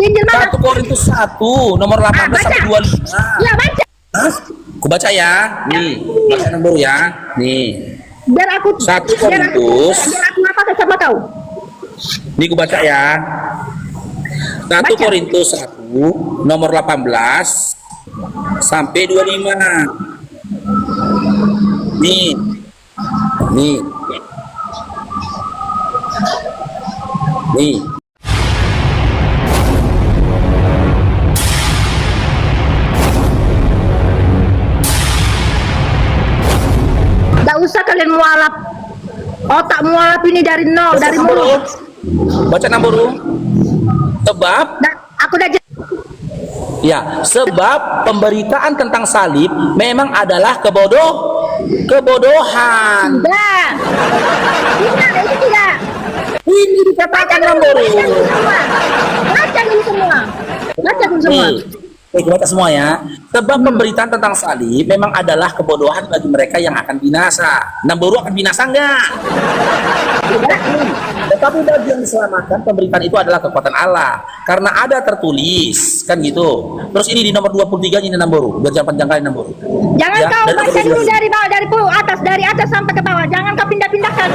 Di Injil mana? 1 Korintus 1 nomor 18 sampai 25. Iya, baca. Hah? Aku baca ya. Nih, baca nomor ya. Nih. Biar aku 1 Korintus. biar aku apa sama kau. Nih aku baca ya. 1 Baca. Korintus 1 nomor 18 sampai 25. Nih. Nih. Nih. Gak usah kalian mualaf. Otak mualaf ini dari nol, dari mulut. Baca nomor. Sebab Aku udah ya, sebab pemberitaan tentang salib memang adalah kebodohan. tidak. Tidak, itu tidak. Ini dikatakan nomor. Baca dulu semua. Baca dulu semua. Baca semua ya. Sebab pemberitaan tentang salib memang adalah kebodohan bagi mereka yang akan binasa. Namboru akan binasa enggak? Tetapi bagi yang diselamatkan, pemberitaan itu adalah kekuatan Allah. Karena ada tertulis, kan gitu. Terus ini di nomor 23 ini Namboru. Biar jangan panjang kali Namboru. Jangan Ya, kau dan baca nomor dulu 23. dari atas sampai ke bawah. Jangan kau pindah-pindahkan.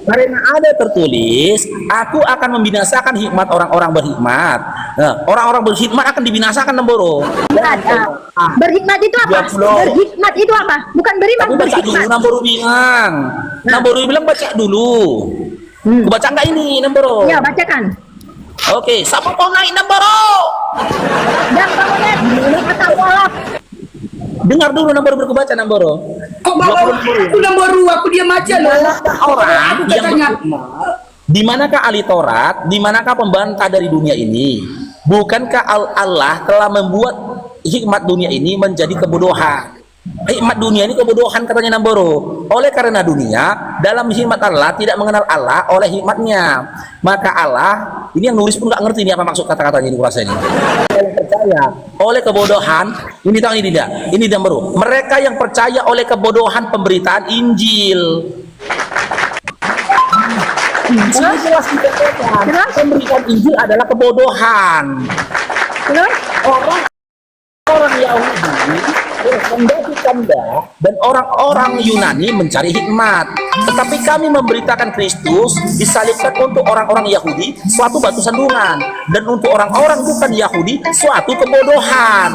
Karena ada tertulis, aku akan membinasakan hikmat orang-orang berhikmat. Nah, orang-orang berhikmat akan dibinasakan Namboru. Ada. Berhikmat itu apa? 20. Berhikmat itu apa? Bukan beriman, Tapi baca dulu, berhikmat. Namboru bilang. Namboru bilang baca dulu. Aku baca nggak ini Namboru? Ya, bacakan. Oke, siapa mau naik Namboru? Dan kamu lihat, ini kata mualaf. Dengar dulu Namboru berkubaca Namboru. Kok bawa aku Namboru, aku diam aja loh. Orang Aku yang katanya berhikmat, di manakah ahli Taurat, di manakah pembantah dari dunia ini? Bukankah Allah telah membuat hikmat dunia ini menjadi kebodohan? Hikmat dunia ini kebodohan katanya Namboru. Oleh karena dunia dalam hikmat Allah tidak mengenal Allah oleh hikmatnya, maka Allah ini yang nulis pun nggak ngerti ini apa maksud kata-katanya ini kurasa ini. Yang percaya oleh kebodohan ini tahu ini tidak? Ini Namboru. Mereka yang percaya oleh kebodohan pemberitaan Injil. Ini jelas dikatakan pemberitaan Injil adalah kebodohan. Terus? Orang Yahudi tanda dan orang-orang Yunani mencari hikmat, tetapi kami memberitakan Kristus disalibkan untuk orang-orang Yahudi suatu batu sandungan, dan untuk orang-orang bukan Yahudi suatu kebodohan.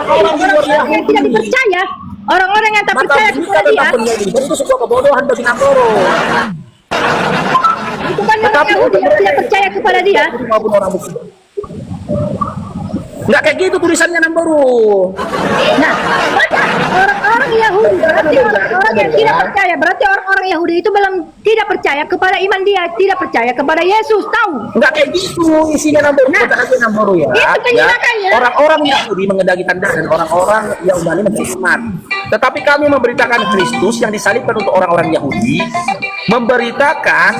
Orang-orang yang tidak dipercaya, orang-orang yang tak Maka percaya jika kepada dia, tentang penyelidikan itu sebuah kebodohan bagi Namboru. itu kan orang Tetapi Yahudi yang tidak percaya kepada dia. maupun orang Muslim. Nggak kayak gitu tulisannya Namboru. Nah, baca orang-orang Yahudi berarti orang-orang yang tidak percaya. Berarti orang-orang Yahudi itu belum tidak percaya kepada iman dia, tidak percaya kepada Yesus. Tahu? Nggak kayak gitu isinya Namboru. Nah, Baca aja Namboru ya. itu kan Ya. makanya. Orang-orang Yahudi mengendaki tanda dan orang-orang Yunani mencari hikmat. Tetapi kami memberitakan Kristus yang disalibkan untuk orang-orang Yahudi, memberitakan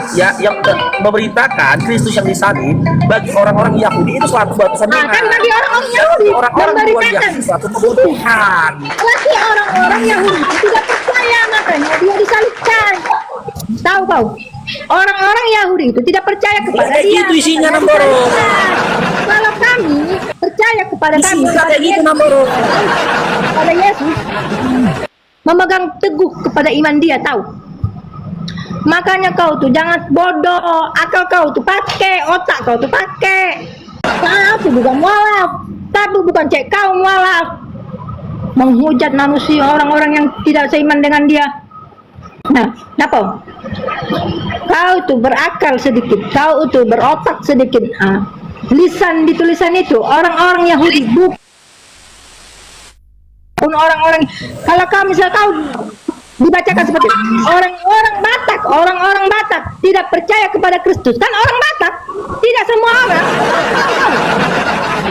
memberitakan Kristus yang disalib bagi orang-orang Yahudi itu suatu batu Nah, sandungan. kan bagi orang-orang Yahudi Orang-orang luar memberitakan. Yahudi suatu kebodohan. Berarti orang-orang Yahudi tidak percaya, makanya dia disalibkan. Tahu kau? Orang-orang Yahudi itu tidak percaya kepada Kayak dia. gitu isinya, makanya Namboru. disalibkan. Kalau kami percaya kepada kami, Isinya kepada kayak gitu Yesus, Namboru. kepada Yesus, memegang teguh kepada iman dia, tahu? Makanya kau tuh jangan bodoh, akal kau tuh pakai, otak kau tuh pakai. Aku bukan mualaf, tapi bukan cek kau mualaf. Menghujat manusia, orang-orang yang tidak seiman dengan dia. Nah, apa? Kau tuh berakal sedikit, kau tuh berotak sedikit. Lisan di tulisan itu orang-orang Yahudi, bukan orang-orang. Kalau kau misal kau dibacakan seperti orang-orang Batak tidak percaya kepada Kristus, kan orang Batak, tidak semua orang.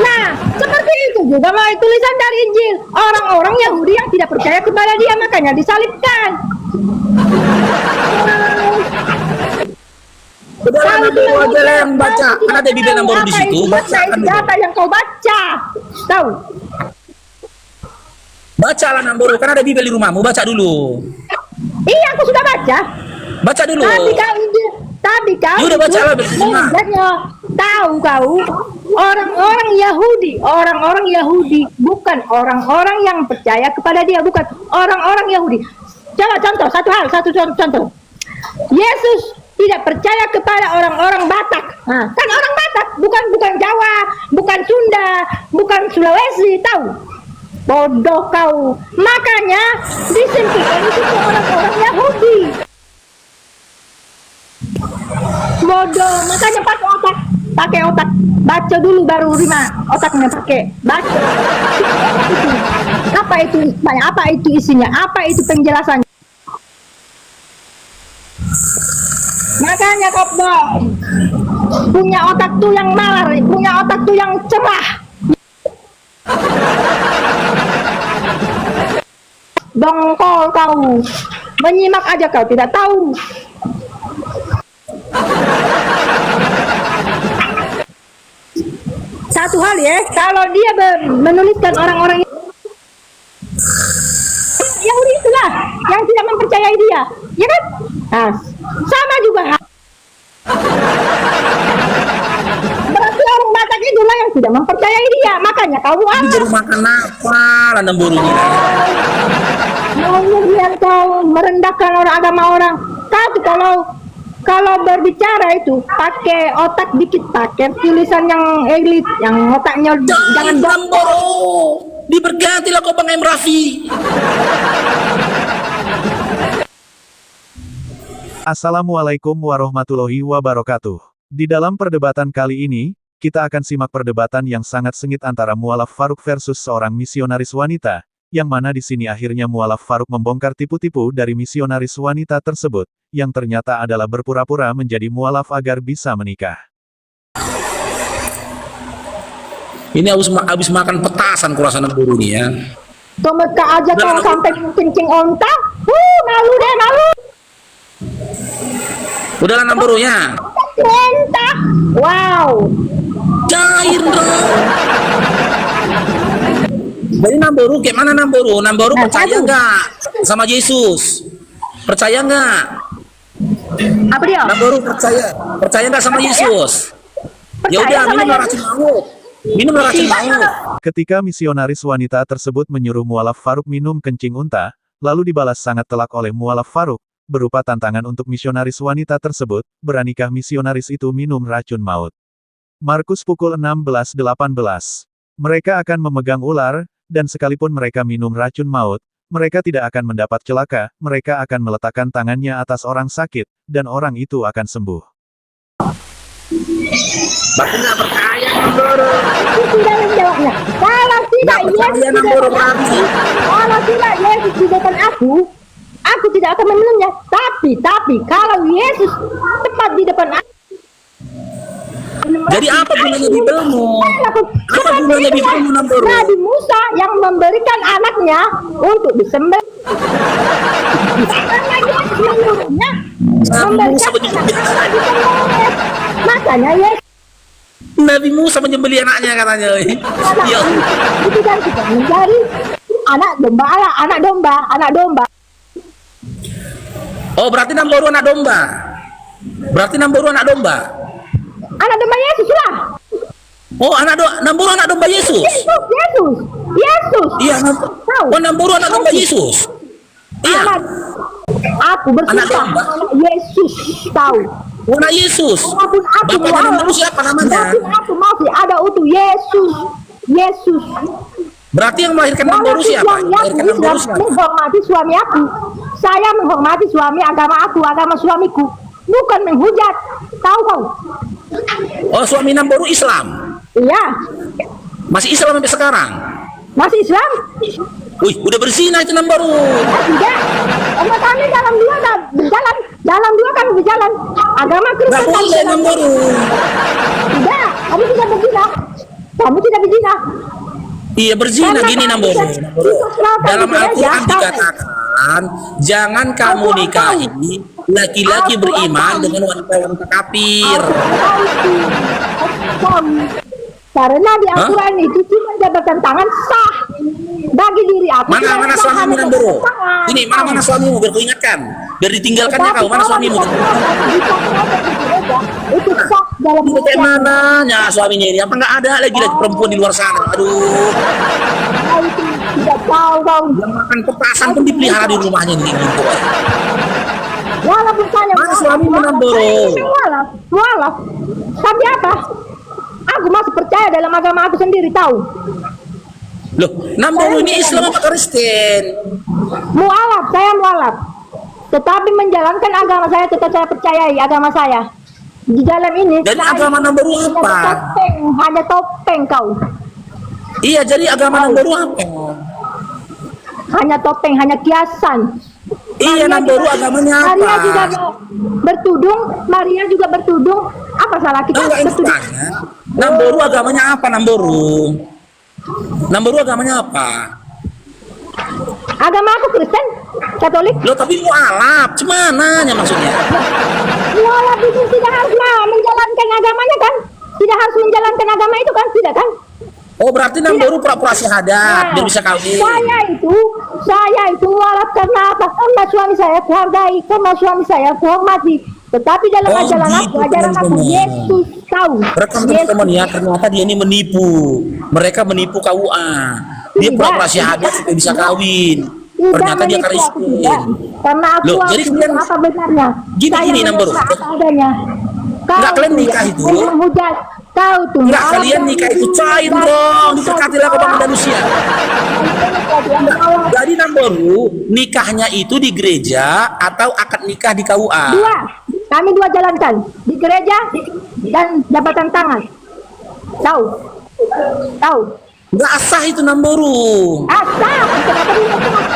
Nah, seperti itu juga melalui tulisan dari Injil, orang-orang Yahudi yang tidak percaya kepada dia, makanya disalibkan. Saudara Namboru aja lah yang baca, kan ada Bibel Namboru di situ. Baca kan dulu. Apa yang kau baca? Tahu? Bacalah Namboru, kan ada Bibel di rumahmu, baca dulu. Iya, aku sudah baca. Baca dulu. Tapi Tapi kau Ya udah baca lah, itu bagaimana? menjadinya tahu kau orang-orang Yahudi bukan orang-orang yang percaya kepada dia, bukan orang-orang Yahudi. Coba contoh satu contoh. Yesus tidak percaya kepada orang-orang Batak. Nah, kan orang Batak bukan Jawa, bukan Sunda, bukan Sulawesi, tahu? Bodoh kau. Makanya disimpan itu ke orang-orang Yahudi. Bodoh, makanya pakai otak, baca dulu baru terima otaknya pakai baca. Apa itu isinya, apa itu penjelasannya. Makanya kau punya otak tuh yang malar, punya otak tuh yang cerah. Dongkol kau, menyimak aja kau tidak tahu. Satu hal ya, kalau dia menuliskan orang-orang Yahudi itulah yang tidak mempercayai dia, ya kan? Nah, sama juga. Berarti orang Batak itulah yang tidak mempercayai dia, makanya kamu Ini baru makan apa lah nemburu ini? mau kemudian kau merendahkan agama orang. Kau tuh kalau berbicara itu pakai otak dikit, pakai tulisan yang elit, yang otaknya jangan Nemburu. Dibergantilah kau Bang M. Raffi. Assalamualaikum warahmatullahi wabarakatuh. Di dalam perdebatan kali ini, kita akan simak perdebatan yang sangat sengit antara Mu'alaf Farouk versus seorang misionaris wanita, yang mana di sini akhirnya Mu'alaf Farouk membongkar tipu-tipu dari misionaris wanita tersebut, yang ternyata adalah berpura-pura menjadi mu'alaf agar bisa menikah. Ini habis makan petasan kurasa nemburu nih ya. kau meka aja kau sampai kencing onta. Malu deh, malu. Udahlah nemburunya. Onta. Wow. Cair dong. Jadi namburu kayak mana namburu? Namburu Nah, percaya satu. nggak sama Yesus? Percaya nggak? Apa dia? Namburu percaya nggak sama Yesus? Ya Percaya udah sama minum Yesus. racun maut. Minum racun maut. Ketika misionaris wanita tersebut menyuruh Mu'alaf Farouk minum kencing unta, lalu dibalas sangat telak oleh Mu'alaf Farouk, berupa tantangan untuk misionaris wanita tersebut, beranikah misionaris itu minum racun maut. Markus pukul 16:18. Mereka akan memegang ular, dan sekalipun mereka minum racun maut, mereka tidak akan mendapat celaka, mereka akan meletakkan tangannya atas orang sakit, dan orang itu akan sembuh. Berarti nggak percaya namburu. Itu tidak menjawabnya. Kalau tidak Nggak percaya Yesus di namburu depan berarti. kalau tidak Yesus di depan aku tidak akan meminumnya. Tapi kalau Yesus tepat di depan aku. Jadi apa gunanya Bibelmu? Apa gunanya Bibelmu namburu? Nabi Musa yang memberikan anaknya untuk disembelih. Karena Yesus menyuruhnya memberikan anaknya disembelih. Makanya Yesus Nabi Musa menyembelih anaknya katanya. Ya. itu kan kita mencari anak domba. Oh berarti namburu anak domba. Berarti namburu anak domba. Anak domba Yesus lah. Oh namburu anak domba Yesus. Yesus. Iya. Tahu. Oh namburu anak domba Yesus. Iya. Aku bersumpah Anak domba. anak Yesus, tahu. Anak Yesus. Walaupun aku Bapaknya namburu siapa namanya? Walaupun aku masih ada utuh Yesus. Berarti yang melahirkan namburu siapa? Melahirkan namburu siapa? Menghormati suami aku. Saya menghormati suami agama suamiku. Bukan menghujat. Tahu kau? Oh suami namburu Islam. Iya. Masih Islam sampai sekarang. Masih Islam? Wih, udah berzina itu namburu. Tidak. Sama kami dalam dua berjalan. Dalam dua kan berjalan. Agama Nggak Kristen kan boleh namburu. Tidak. Kami tidak berzina. Kamu tidak berzina. Iya berzina Karena gini kami namburu. tidak- Dalam tidak Al-Quran berzina. dikatakan jangan kamu nikahi laki-laki beriman dengan wanita-wanita kafir. Karena di Al-Quran itu cuma jabatan tangan sah bagi diri aku. Mana tidak suamimu sah namburu? jabatan tangan. Ini mana suamimu biar ku ingatkan. Biar ditinggalkannya kau, mana suamimu? Itu sah dalam Itu kayak mananya suaminya ini? Apa nggak ada lagi perempuan di luar sana? Aduh, Kau itu tidak tahu kau. yang makan petasan pun dipelihara di rumahnya nih gitu. Walaupun saya Mana suami menamboro? Walaf. Tapi apa? Aku masih percaya dalam agama aku sendiri tahu. Loh, Namboro ini Islam apa Kristen? Mualaf, saya mualaf. Tetapi menjalankan agama saya tetap saya percayai agama saya. Di dalam ini Jadi saya agama Namboro hanya apa? topeng, hanya topeng kau. Iya, jadi agama Namboro apa? Hanya topeng, hanya kiasan. Iya, Namboro agamanya Maria juga apa? bertudung, Maria juga bertudung. Apa salah kita Enggak, ini bertudung? tanya. Namboro agamanya apa, Namboro? Namboro agamanya apa? Agama aku Kristen, Katolik. Loh, tapi mualaf, cumananya maksudnya? Mualaf itu tidak harus menjalankan agamanya kan? Tidak harus menjalankan agama itu kan? Tidak kan? Oh, berarti Namboro pura-pura syahadat, biar bisa kawin. Saya itu mualaf karena apa? Karena suami saya kuhargai, karena suami saya kuhormati. Tetapi dalam Oh, ajaran gitu, aku, ajaran aku, teman-teman. Yesus tahu. Rekam Yesus teman-teman ya, ternyata dia ini menipu. Mereka menipu KUA. Dia Tidak. pura-pura syahadat supaya bisa kawin. tidak Ternyata dia menipu aku, Kristen. tidak. Karena aku Loh, harus jadi kalian- apa benarnya. Gini, Saya gini, Namboro. menurut apa adanya. Enggak, kalian tuh nikah yang itu? menghujat. Kau tuh Enggak, malah kalian nikah itu cair dan- dong. Diberkatilah kepada manusia. Jadi Namboro, nikahnya itu di gereja atau akad nikah di KUA? Dua, kami dua jalankan di gereja dan jabatan tangan. Tahu, tahu. Enggak sah itu Namboro. Asal, kenapa dia sah?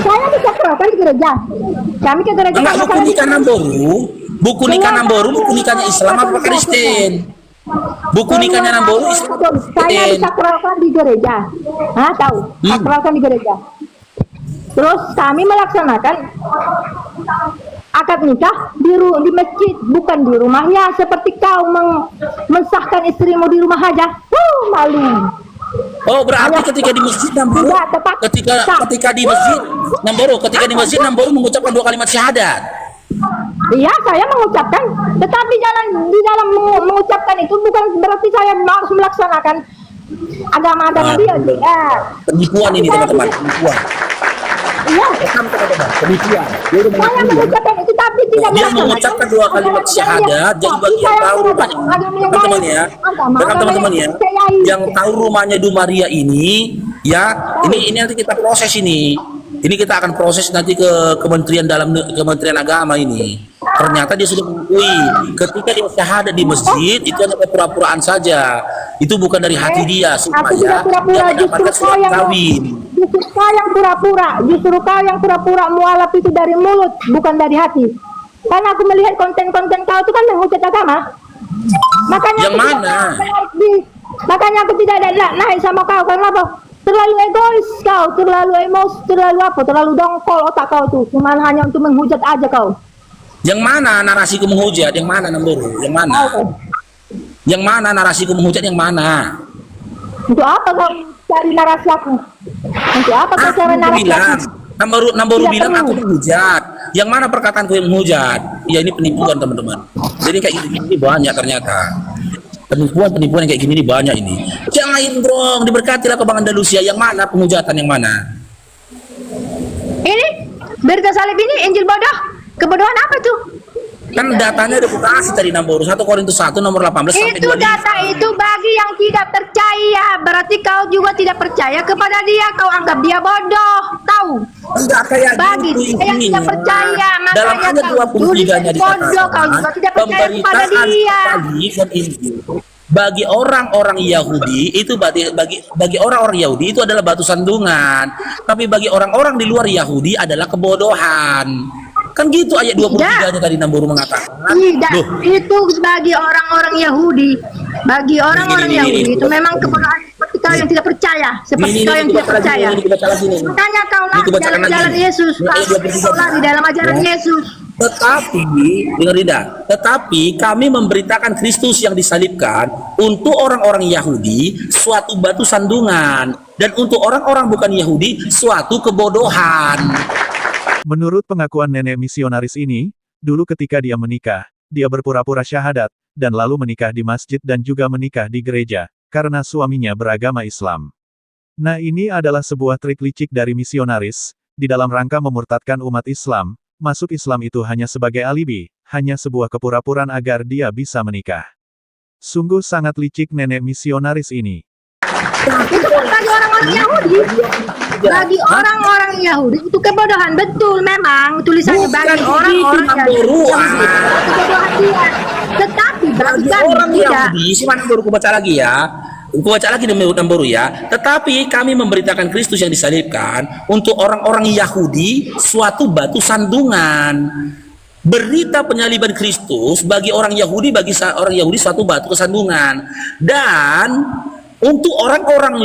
Saya dicakralkan di gereja. Kami ke gereja. Enggak, karena buku saya nikah Namboro. Buku nikah Namboro, buku nikahnya Islam apa Kristen? Buku nikahnya Namboro Islam apa Saya Kristen? disakralkan di gereja. Hah, tahu? Sakralkan di gereja. Terus kami melaksanakan akad nikah di masjid, bukan di rumah. Ya, seperti kau mensahkan istrimu di rumah aja. Malu. Oh, berarti ketika di masjid Namboro, Tidak, tepat. ketika di masjid Namboro mengucapkan 2 kalimat syahadat. Iya, saya mengucapkan, tetapi di dalam mengucapkan itu bukan berarti saya harus melaksanakan agama dia. Tidak. Penipuan ini teman-teman, penipuan. Iya, Rekam teman-teman, penipuan. Dia udah saya menipu ya. mengucapkan itu tapi tidak Dia melaksanakan. mengucapkan 2 kalimat syahadat, jadi bagi yang tahu rumahnya, teman-teman ya, rekam teman-teman ya, yang tahu rumahnya Du Maria ini, ya, ini nanti kita proses ini. Ini kita akan proses nanti ke Kementerian Agama ini. Ternyata dia sudah mengakui ketika dia syahadat di masjid itu hanya pura-puraan saja. Itu bukan dari hati dia Aku supaya tidak pura-pura, dia justru mendapatkan kau surat yang kawin. justru kau yang pura-pura mualaf itu dari mulut, bukan dari hati. Karena aku melihat konten-konten kau itu kan menghujat agama. Makanya Yang aku tidak mana? naik makanya aku tidak ada naik sama kau karena apa? Terlalu egois kau, terlalu terlalu dongkol otak kau tuh. Cuma hanya untuk menghujat aja kau. Yang mana narasiku menghujat? Yang mana Namboro? Yang mana? Yang mana narasiku menghujat? Yang mana? Untuk apa kau cari narasi aku? Untuk apa kau cari Aku narasi bilang, aku? Namboro Tidak bilang perlu. aku menghujat. Yang mana perkataanku yang menghujat? Ya ini penipuan teman-teman. Jadi kayak gini banyak ternyata. Penipuan yang kayak gini banyak ini. Jangan dong, diberkatilah ke Bang Andalusia. Yang mana penghujatan yang mana? Ini berita salib ini Injil bodoh. Kebodohan apa tuh? Kan datanya reputasi tadi Namboro 1 Korintus 1 nomor 18 sampai Itu 25. data itu bagi yang tidak percaya. Berarti kau juga tidak percaya kepada dia. Kau anggap dia bodoh. Tahu? Enggak kayak Bagi gitu dia yang isinya. tidak percaya. Dalam Makanya ayat kau 23-nya bodoh. Kau juga tidak percaya kepada pemberitaan dia. tadi dan Injil bagi orang-orang Yahudi itu bagi orang-orang Yahudi itu adalah batu sandungan, tapi bagi orang-orang di luar Yahudi adalah kebodohan. Kan gitu ayat 23-nya tadi Namboro mengatakan. Tidak, Loh, itu bagi orang-orang Yahudi. Bagi orang-orang Ini, Yahudi ini. itu memang kebodohan seperti kau yang tidak percaya, seperti ini kau yang tidak dibaca lagi, percaya. ini dibaca lagi nih. Makanya kau Ini lari dibacakan dalam lagi. jalan Yesus, Ini ayat 23. kau lari dalam ajaran Ya. Yesus. Tetapi, dengar tidak? Tetapi kami memberitakan Kristus yang disalibkan untuk orang-orang Yahudi suatu batu sandungan dan untuk orang-orang bukan Yahudi suatu kebodohan. Menurut pengakuan nenek misionaris ini, dulu ketika dia menikah, dia berpura-pura syahadat, dan lalu menikah di masjid dan juga menikah di gereja, karena suaminya beragama Islam. Nah, ini adalah sebuah trik licik dari misionaris, di dalam rangka memurtadkan umat Islam. Masuk Islam itu hanya sebagai alibi, hanya sebuah kepura-puraan agar dia bisa menikah. Sungguh sangat licik nenek misionaris ini. Itu kan bagi orang-orang Yahudi. Bagi orang-orang Yahudi itu kebodohan, betul memang tulisannya bagi orang-orang Yahudi. Kebodohan dia. Tetapi bagi kami orang tidak. Yahudi, si mana baru baca lagi ya. Aku baca lagi baru ya. Tetapi kami memberitakan Kristus yang disalibkan untuk orang-orang Yahudi suatu batu sandungan. Berita penyaliban Kristus bagi orang Yahudi suatu batu kesandungan. Dan untuk orang-orang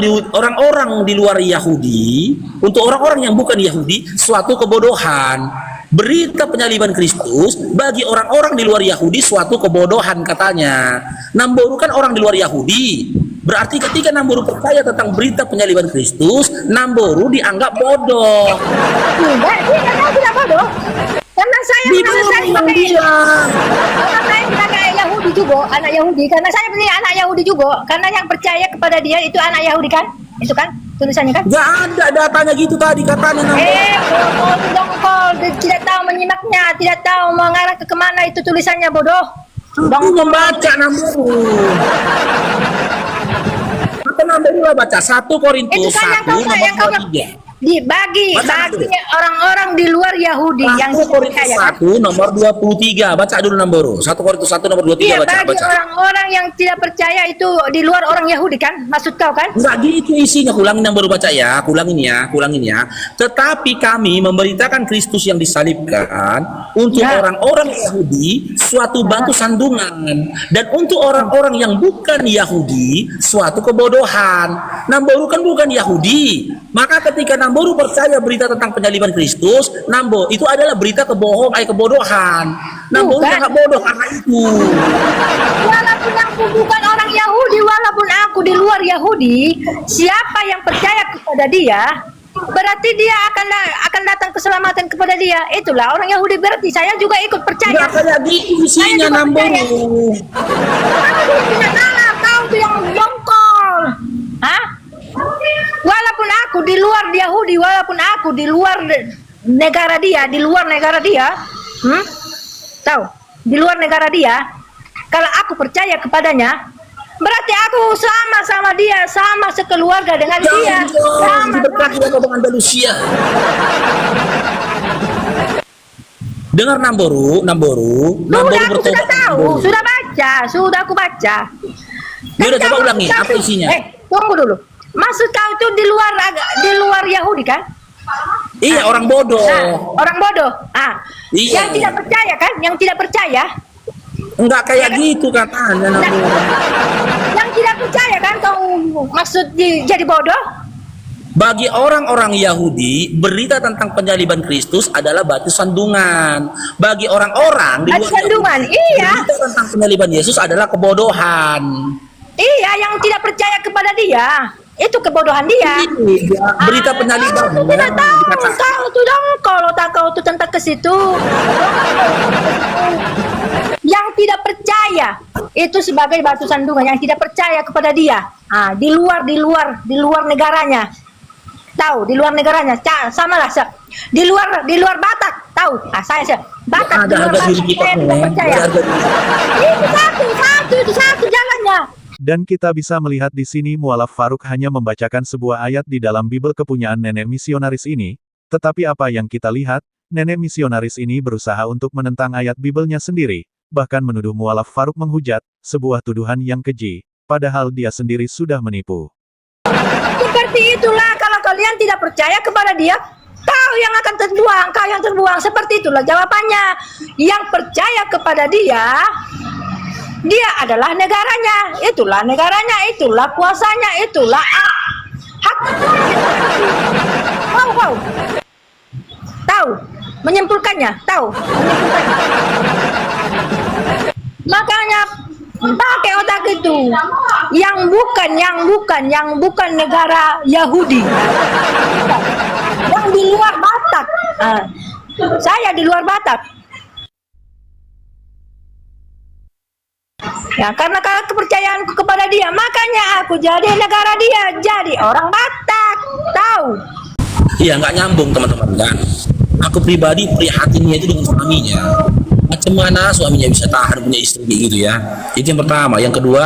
di luar Yahudi, untuk orang-orang yang bukan Yahudi, suatu kebodohan. Berita penyaliban Kristus bagi orang-orang di luar Yahudi suatu kebodohan katanya. Namboru kan orang di luar Yahudi. Berarti ketika Namboru percaya tentang berita penyaliban Kristus, Namboru dianggap bodoh. Enggak, dia tidak bodoh. Karena saya pakai Yahudi juga, anak Yahudi. Karena saya punya anak Yahudi juga. Karena yang percaya kepada dia itu anak Yahudi kan? Itu kan tulisannya kan? Gak ada datanya gitu tadi katanya. Dongkol, tidak tahu menyimaknya, tidak tahu mengarah ke kemana itu tulisannya bodoh. Aku membaca Namboru. Maka Namboru baca 1 Korintus 1 nomor 23. Bagi orang-orang di luar Yahudi yang 1 Korintus 1 nomor 23. Baca dulu Namboru. 1 Korintus 1 nomor 23 iya, baca. Bagi orang-orang yang tidak percaya itu di luar orang Yahudi kan? Maksud kau kan? Enggak gitu isinya. Kulangin Namboru baca ya. Kulangin ya. Tetapi kami memberitakan Kristus yang disalibkan untuk orang-orang Yahudi suatu batu sandungan, dan untuk orang-orang yang bukan Yahudi suatu kebodohan. Namboru kan bukan Yahudi. Maka ketika Namboru percaya berita tentang penyaliban Kristus, itu adalah berita kebodohan. Namboru sangat bodoh karena itu. Walaupun aku bukan orang Yahudi, walaupun aku di luar Yahudi, siapa yang percaya kepada dia, berarti dia akan datang keselamatan kepada dia. Itulah orang Yahudi, berarti saya juga ikut percaya. Enggak kayak gitu isinya Namboru. Tidak salah, kau tuh yang dongkol. Hah? Walaupun aku di luar Yahudi, walaupun aku di luar negara dia, tahu? Di luar negara dia, kalau aku percaya kepadanya, berarti aku sama dia, sama sekeluarga dengan dia. Sama diberkati dengan Andalusia. Dengar Namboru aku sudah tahu, sudah aku baca. Udah coba ulangi apa isinya? Tunggu dulu. Maksud kau itu di luar Yahudi kan? Iya, orang bodoh. Orang bodoh. Iya. Yang tidak percaya kan? Yang tidak percaya. Enggak kayak gitu katanya. Yang tidak percaya kan kau maksud jadi bodoh? Bagi orang-orang Yahudi, berita tentang penyaliban Kristus adalah batu sandungan. Bagi orang-orang di luar Yahudi, iya. Berita tentang penyaliban Yesus adalah kebodohan. Iya, yang tidak percaya kepada dia. Itu kebodohan dia. Berita penyaliban. Aku tidak tahu. Kau tuh dongkol, otak kau tuh tentang ke situ. Yang tidak percaya itu sebagai batu sandungan, yang tidak percaya kepada dia. Di luar negaranya. Tahu, di luar negaranya. Sama lah, di luar Batak. Tahu? Saya Batak di luar Batak. Saya tidak percaya. Itu satu jalannya. Dan kita bisa melihat di sini mualaf Faruk hanya membacakan sebuah ayat di dalam Bible kepunyaan nenek misionaris ini, tetapi apa yang kita lihat, nenek misionaris ini berusaha untuk menentang ayat Biblenya sendiri, bahkan menuduh mualaf Faruk menghujat, sebuah tuduhan yang keji, padahal dia sendiri sudah menipu. Seperti itulah kalau kalian tidak percaya kepada dia, kau yang akan terbuang, kau yang terbuang. Seperti itulah jawabannya. Yang percaya kepada dia, dia adalah negaranya, itulah kuasanya, itulah hak. Tahu menyimpulkannya, Makanya pakai otak itu. Yang bukan negara Yahudi. Yang di luar Batak. Saya di luar Batak. Ya, karena kepercayaanku kepada dia, makanya aku jadi negara dia, jadi orang Batak. Tahu? Iya, nggak nyambung teman-teman kan. Aku pribadi prihatinnya itu dengan suaminya. Macam mana suaminya bisa tahan punya istri kayak gitu ya? Itu yang pertama. Yang kedua,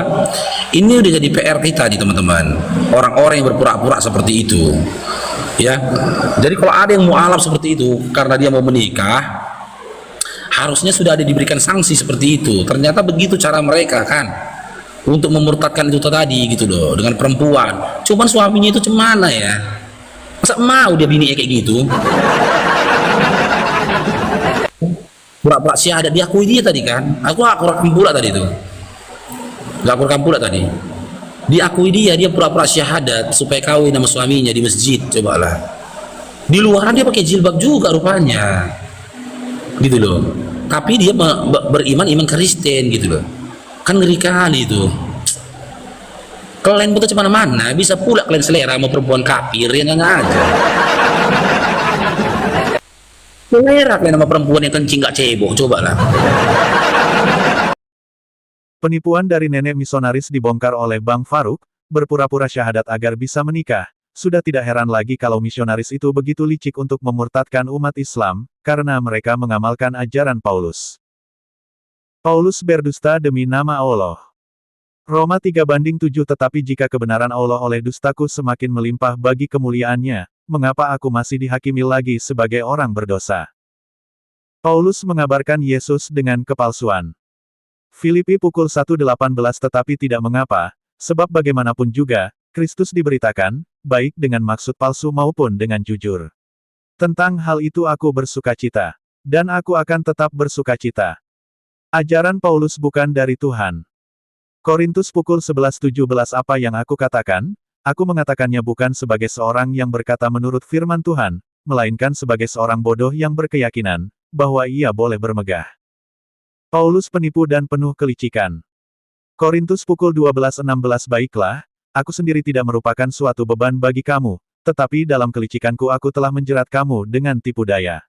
ini udah jadi PR kita nih teman-teman. Orang-orang yang berpura-pura seperti itu, ya. Jadi kalau ada yang mualaf seperti itu karena dia mau menikah, harusnya sudah ada diberikan sanksi seperti itu. Ternyata begitu cara mereka kan untuk memurtadkan itu tadi gitu loh dengan perempuan. Cuman suaminya itu cemana ya? Masa mau dia bini kayak gitu? Pura-pura syahadat diakui dia tadi kan. Aku rekam pula tadi itu. Gak aku rekam pula tadi. Diakui dia pura-pura syahadat supaya kawin sama suaminya di masjid. Cobalah. Di luaran dia pakai jilbab juga rupanya. Gitu loh. Tapi dia beriman iman Kristen gitu loh. Kan ngeri kali itu. Kalian betul mana-mana bisa pula kalian selera sama perempuan kafir yang nggak aja. Selera kalian sama perempuan yang kencing gak cebok, cobalah. Penipuan dari nenek misionaris dibongkar oleh Bang Faruk, berpura-pura syahadat agar bisa menikah. Sudah tidak heran lagi kalau misionaris itu begitu licik untuk memurtadkan umat Islam, karena mereka mengamalkan ajaran Paulus. Paulus berdusta demi nama Allah. Roma 3:7. Tetapi jika kebenaran Allah oleh dustaku semakin melimpah bagi kemuliaannya, mengapa aku masih dihakimi lagi sebagai orang berdosa? Paulus mengabarkan Yesus dengan kepalsuan. Filipi pukul 1:18. Tetapi tidak mengapa, sebab bagaimanapun juga, Kristus diberitakan, baik dengan maksud palsu maupun dengan jujur. Tentang hal itu aku bersukacita. Dan aku akan tetap bersukacita. Ajaran Paulus bukan dari Tuhan. Korintus pukul 11:17. Apa yang aku katakan, aku mengatakannya bukan sebagai seorang yang berkata menurut firman Tuhan, melainkan sebagai seorang bodoh yang berkeyakinan, bahwa ia boleh bermegah. Paulus penipu dan penuh kelicikan. Korintus pukul 12:16. Baiklah, aku sendiri tidak merupakan suatu beban bagi kamu, tetapi dalam kelicikanku aku telah menjerat kamu dengan tipu daya.